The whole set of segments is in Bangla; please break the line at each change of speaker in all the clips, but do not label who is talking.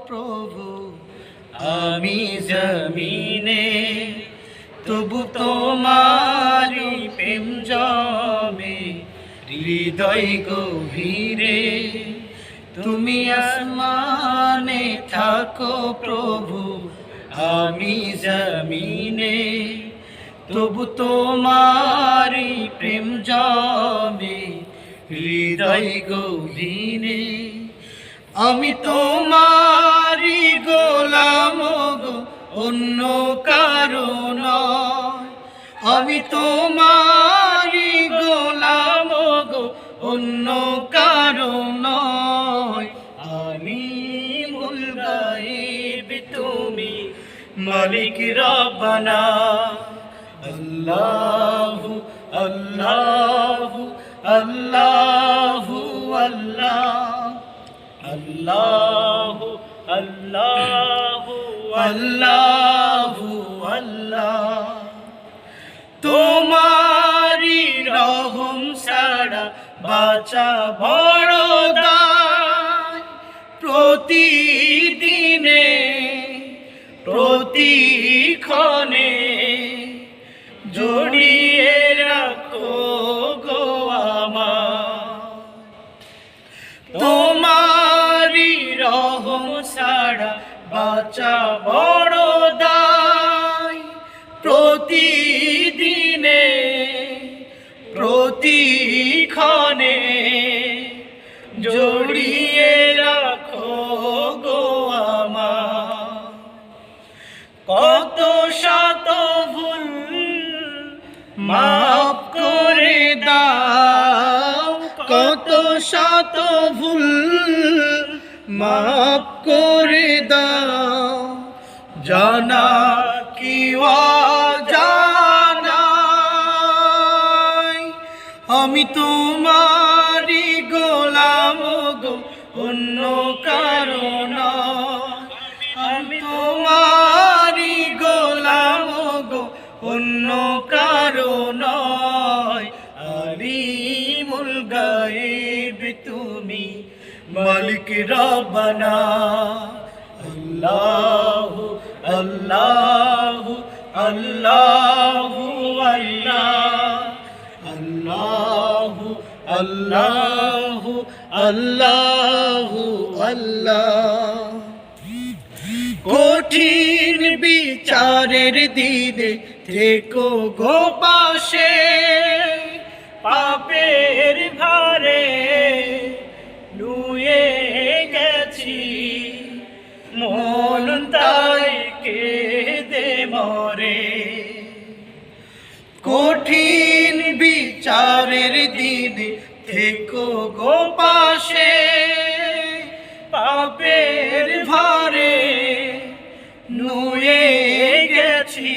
প্রভু আমি জমিনে, তবু তোমারি প্রেম জমে হৃদয় গভীরে। তুমি আসমানে থাকো প্রভু আমি জমিনে, তবু তোমারি প্রেম জমে হৃদয় গভীরে। আমি তোমারি গোলাম গো অন্য কারো নয়, আমি তোমারি গোলাম গো অন্য কারো নয়। আলিমুল গায়ব তুমি মালিক রব্বানা। আল্লাহু আল্লাহু আল্লাহু আল্লাহ, আল্লাহু আল্লাহু আল্লাহু আল্লাহ। তোমারি রহম ছাড়া বাঁচা বড় দায়, প্রতিদিনে প্রতিক্ষণে জড়িয়ে রাখো গো আমার। তোমারি রহম ছাড়া বাঁচা বড় দায়, প্রতিদিনে প্রতিক্ষণে জড়িয়ে রাখো গো আমার। কত শত ভুল মাফ করে দাও, কত শত ভুল মাফ করে দাও, জানা কি অজানা। আমি তোমারি গোলাম গো অন্য কারো নয়, আমি তোমারি গোলাম গো অন্য কারো নয়। আলিমুল গায়ব তুমি মালিক রব্বানা। আল্লাহু আল্লাহু আল্লাহু আল্লাহ, আল্লাহু আল্লাহু আল্লাহু আল্লাহ। কঠিন বিচারের দিনে থেকো গো পাশে, পাপের ভারে নুয়ে গেছি মন তাই কেঁদে মরে। কঠিন বিচারের দিনে থেকো গো পাশে, পাপের ভারে নুয়ে গেছি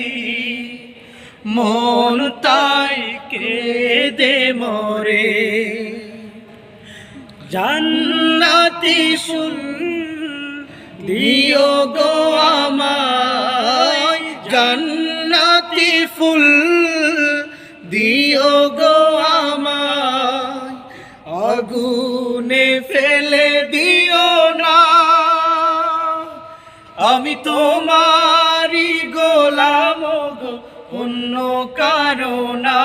মন তাই কেঁদে মরে। জান্নাতি ফুল দিও গো আমায়, জান্নাতি ফুল দিও গো আমায়, আগুনে ফেলে দিও না। আমি তোমারি গোলাম গো অন্য কারো না,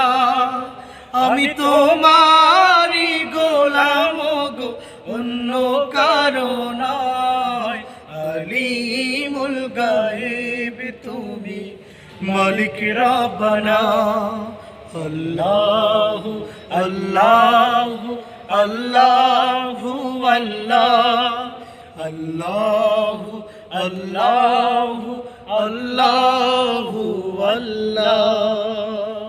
আমি তোমারি গোলাম গো অন্য কারো নয়। আলিমুল গায়ব তুমি মালিক রব্বানা। আল্লাহু আল্লাহু আল্লাহু আল্লাহ, আল্লাহু আল্লাহু আল্লাহু আল্লাহ।